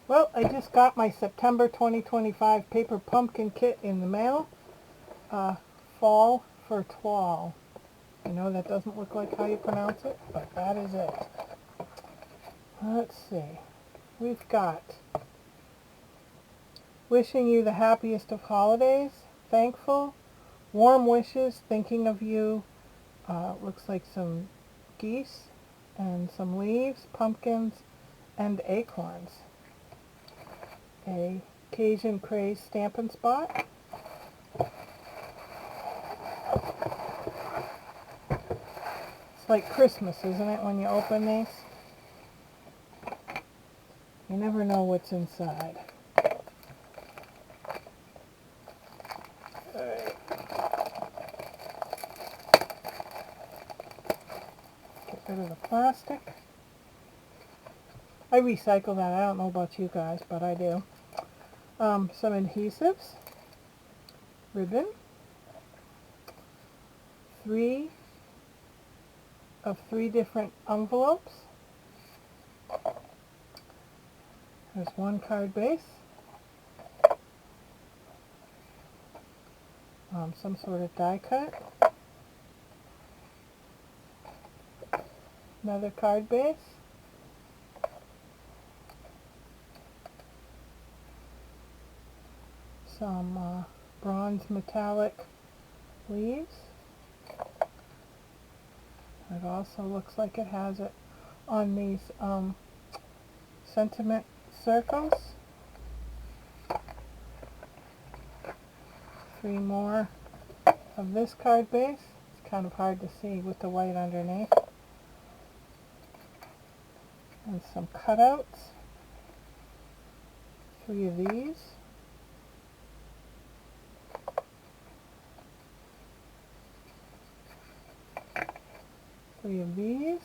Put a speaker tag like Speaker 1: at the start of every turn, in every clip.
Speaker 1: Well, I just got my September 2025 paper pumpkin kit in the mail. Fall for Toile. I know that doesn't look like how you pronounce it, but that is it. Let's see. We've got wishing you the happiest of holidays, thankful, warm wishes, thinking of you. Looks like some geese and some leaves, pumpkins, and acorns. A Cajun Craze Stampin' Spot. It's like Christmas, isn't it, when you open these? You never know what's inside. Alright. Get rid of the plastic. I recycle that. I don't know about you guys, but I do. Some adhesives. Ribbon. 3 of 3 different envelopes. There's 1 card base. Some sort of die cut. Another card base. Some bronze metallic leaves. It also looks like it has it on these sentiment circles. 3 more of this card base. It's kind of hard to see with the white underneath. And some cutouts. 3 of these. 3 of these.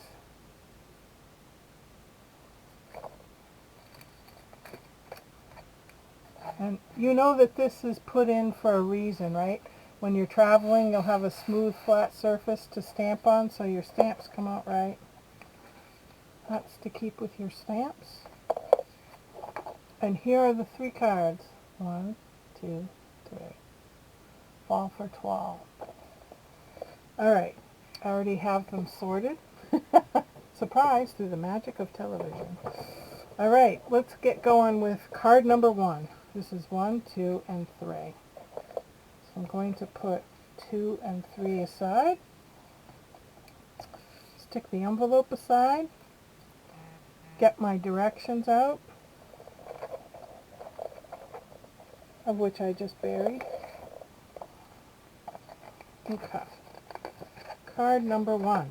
Speaker 1: And you know that this is put in for a reason, right? When you're traveling, you'll have a smooth, flat surface to stamp on, so your stamps come out right. That's to keep with your stamps. And here are the 3 cards. 1, 2, 3. Fall for Toile. Alright, I already have them sorted. Surprise, through the magic of television. Alright, let's get going with card number 1. This is 1, 2, and 3. So I'm going to put 2 and 3 aside. Stick the envelope aside. Get my directions out, of which I just buried. Okay. Card number 1.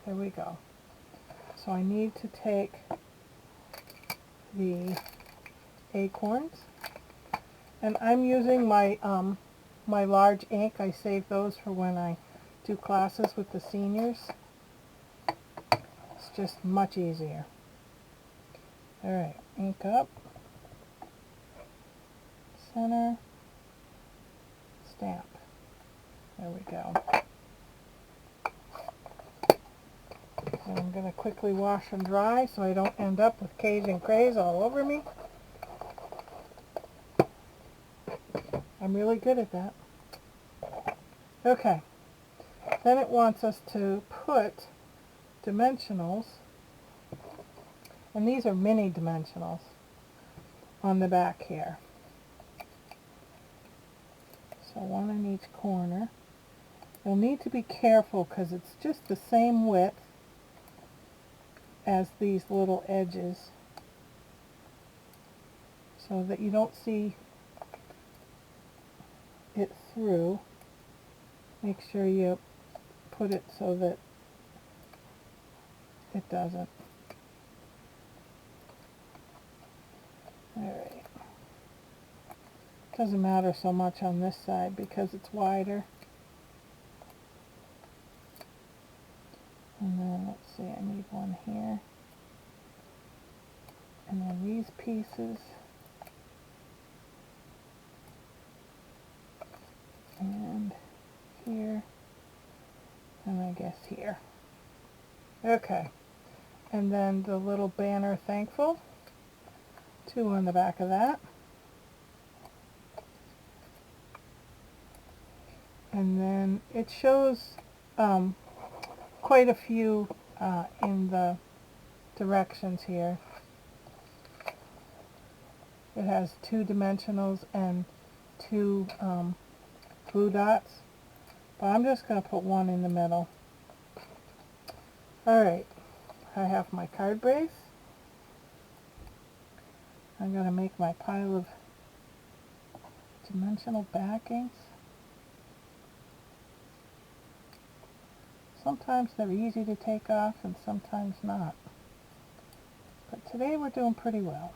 Speaker 1: There we go. So I need to take the acorns, and I'm using my my large ink. I save those for when I do classes with the seniors. It's just much easier. Alright, ink up, center, stamp. There we go. And I'm going to quickly wash and dry so I don't end up with Cajun Craze all over me. I'm really good at that. Okay. Then it wants us to put dimensionals, and these are mini dimensionals, on the back here. So 1 in each corner. You'll need to be careful because it's just the same width as these little edges, so that you don't see it through. Make sure you put it so that it doesn't. Alright. Doesn't matter so much on this side because it's wider. And then let's see, I need one here. And then these pieces. And here. And I guess here. Okay. And then the little banner thankful, 2 on the back of that. And then it shows quite a few in the directions here. It has 2 dimensionals and 2 blue dots, but I'm just going to put 1 in the middle. Alright, I have my card base. I'm going to make my pile of dimensional backings. Sometimes they're easy to take off and sometimes not. But today we're doing pretty well.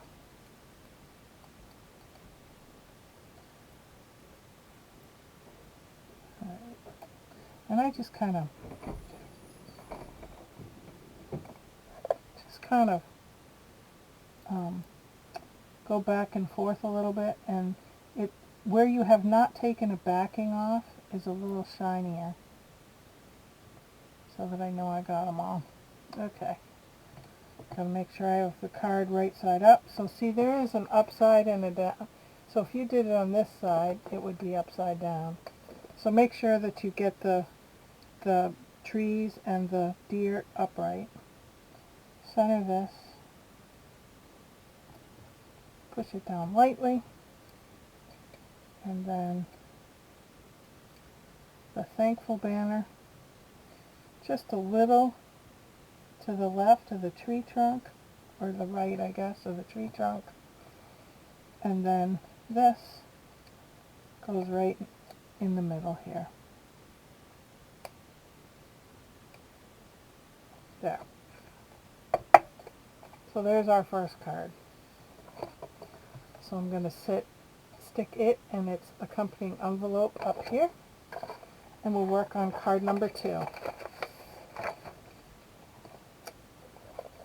Speaker 1: Alright. And I just kind of go back and forth a little bit, and it where you have not taken a backing off is a little shinier, so that I know I got them all. Okay, gotta make sure I have the card right side up. So see, there is an upside and a down. So if you did it on this side, it would be upside down. So make sure that you get the trees and the deer upright. Center this. Push it down lightly, and then the thankful banner just a little to the left of the tree trunk, or the right, I guess, of the tree trunk, and then this goes right in the middle here. There. So there's our first card. So I'm going to stick it and its accompanying envelope up here, and we'll work on card number 2.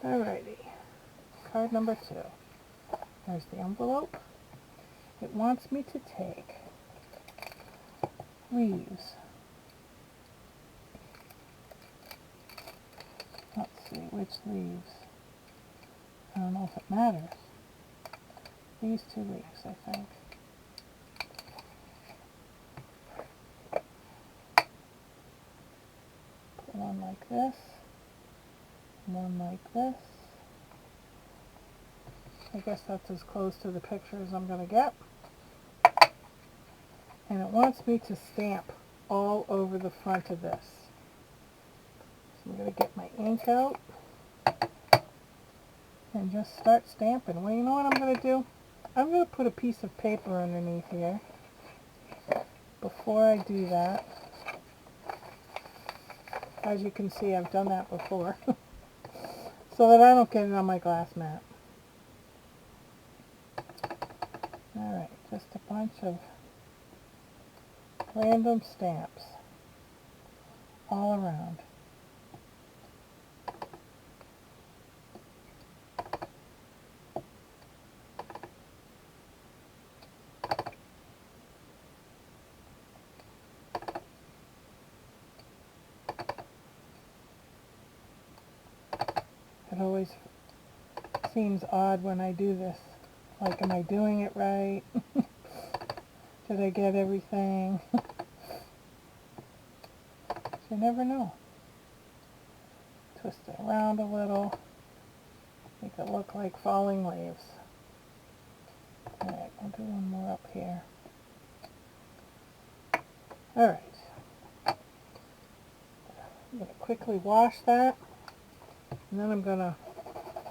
Speaker 1: Alrighty, card number 2. There's the envelope. It wants me to take leaves. Let's see, which leaves? I don't know if it matters. These 2 leaves, I think. Put one like this, one like this. I guess that's as close to the picture as I'm going to get. And it wants me to stamp all over the front of this. So I'm going to get my ink out and just start stamping. Well, you know what I'm going to do? I'm going to put a piece of paper underneath here before I do that. As you can see, I've done that before. So that I don't get it on my glass mat. Alright, just a bunch of random stamps all around. It always seems odd when I do this. Like, am I doing it right? Did I get everything? You never know. Twist it around a little. Make it look like falling leaves. Alright, I'll do one more up here. Alright. I'm going to quickly wash that. And then I'm going to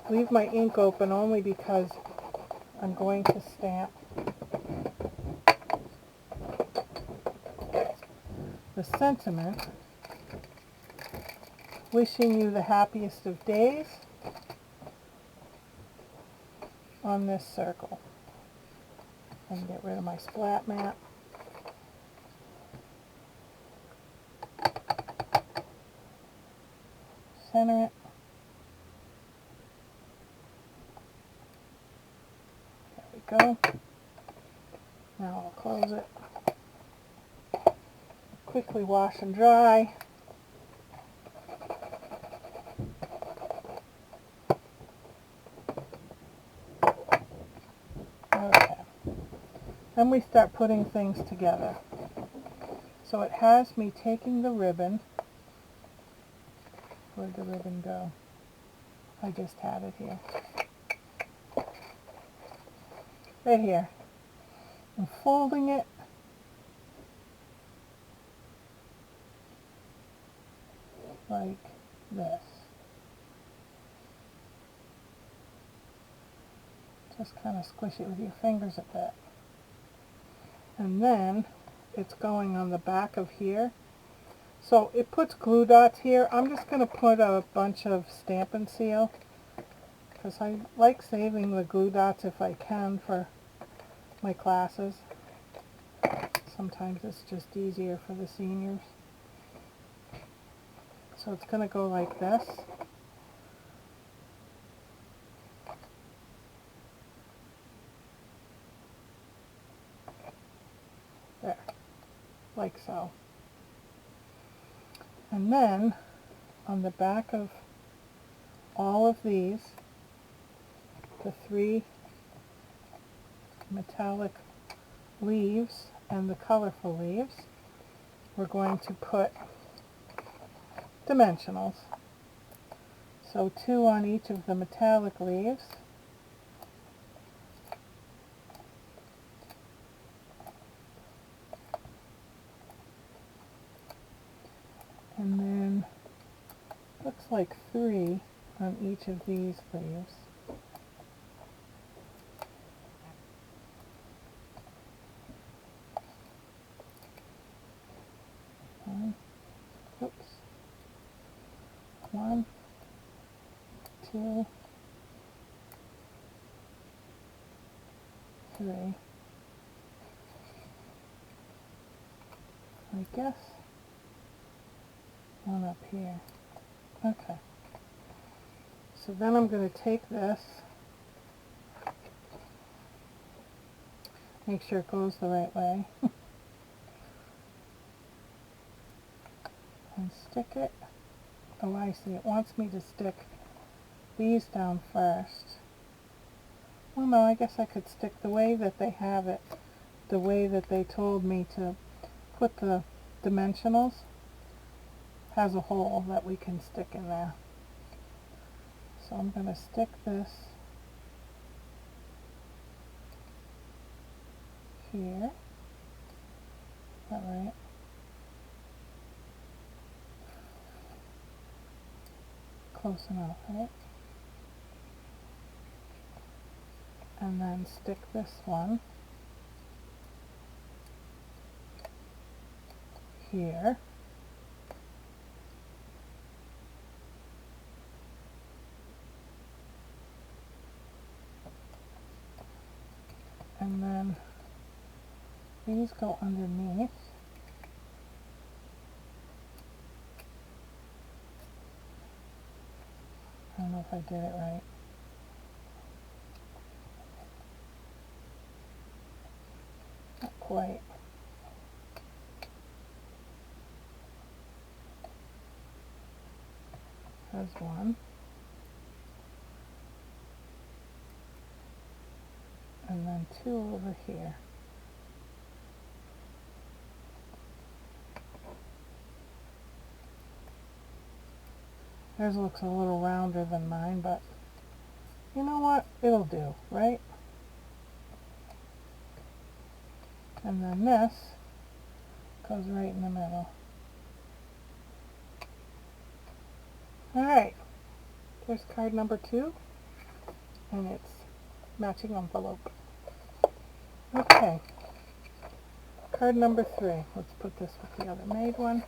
Speaker 1: leave my ink open only because I'm going to stamp the sentiment, wishing you the happiest of days, on this circle. I can get rid of my splat mat. Center it. There we go. Now I'll close it. Quickly wash and dry. Then we start putting things together. So it has me taking the ribbon. Where'd the ribbon go? I just had it here. Right here. And folding it like this. Just kind of squish it with your fingers a bit. And then it's going on the back of here. So it puts glue dots here. I'm just going to put a bunch of Stampin' Seal because I like saving the glue dots if I can for my classes. Sometimes it's just easier for the seniors. So it's going to go like this. There, like so. And then on the back of all of these, the 3 metallic leaves and the colorful leaves, we're going to put dimensionals. So 2 on each of the metallic leaves. And then looks like 3 on each of these leaves. Oops. 1, 2, 3. I guess one up here. Okay. So then I'm going to take this, make sure it goes the right way, and stick it. Oh, I see. It wants me to stick these down first. Well, no, I guess I could stick the way that they have it, the way that they told me to put the dimensionals, has a hole that we can stick in there. So I'm going to stick this here. Is that right? Close enough, right? And then stick this one here. And then these go underneath. I don't know if I did it right. Not quite. There's one. And then 2 over here. Theirs looks a little rounder than mine, but you know what? It'll do, right? And then this goes right in the middle. Alright, there's card number 2, and it's matching envelope. Okay, card number 3. Let's put this with the other made one.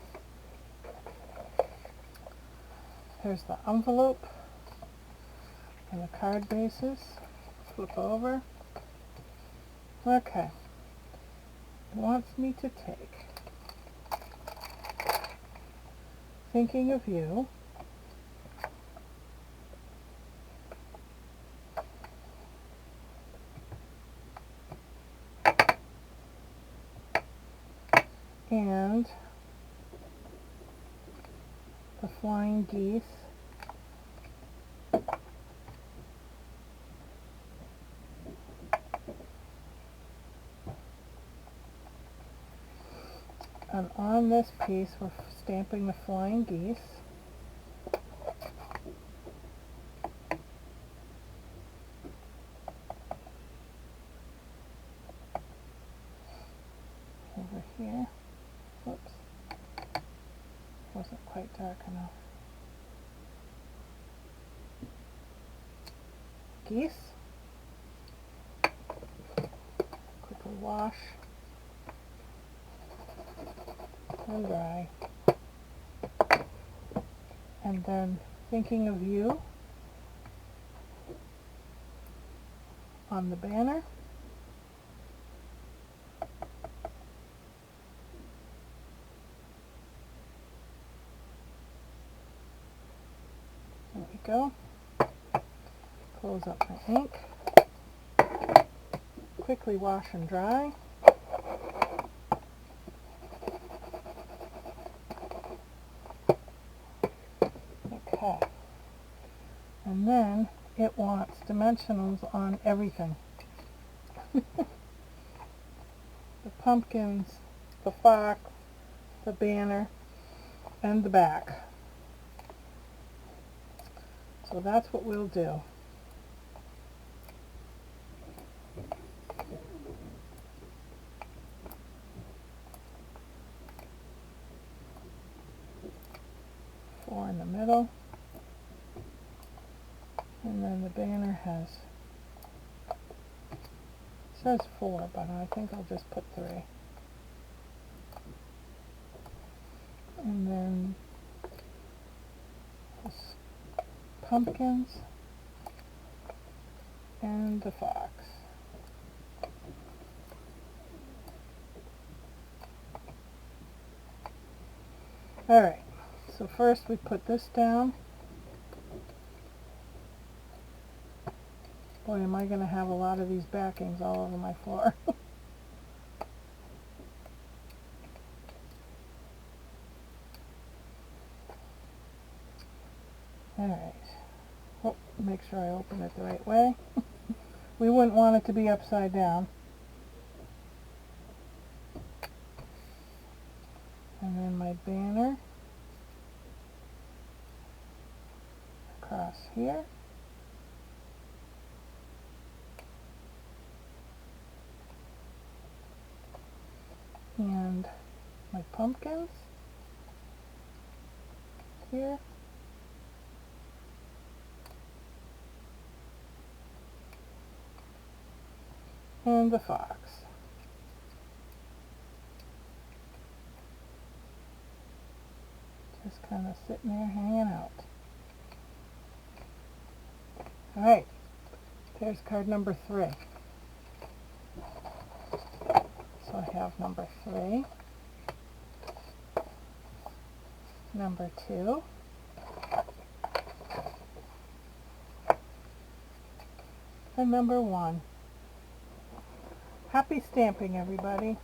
Speaker 1: Here's the envelope and the card bases. Flip over. Okay. It wants me to take Thinking of You, and the Flying Geese, And on this piece, we're stamping the flying geese. Over here. Whoops. Wasn't quite dark enough. Geese. Quickly wash and dry. And then thinking of you on the banner. There we go. Close up my ink. Quickly wash and dry. Okay. And then it wants dimensionals on everything. The pumpkins, the fox, the banner, and the back. So that's what we'll do. Four in the middle. And then the banner has, it says 4, but I think I'll just put 3. And then the pumpkins and the fox. Alright, so first we put this down. Boy, am I going to have a lot of these backings all over my floor. Alright. Oh, make sure I open it the right way. We wouldn't want it to be upside down. And then my banner across here. And my pumpkins here. And the fox. Just kind of sitting there hanging out. Alright, there's card number 3. So I have number 3, number 2, and number 1. Happy stamping, everybody.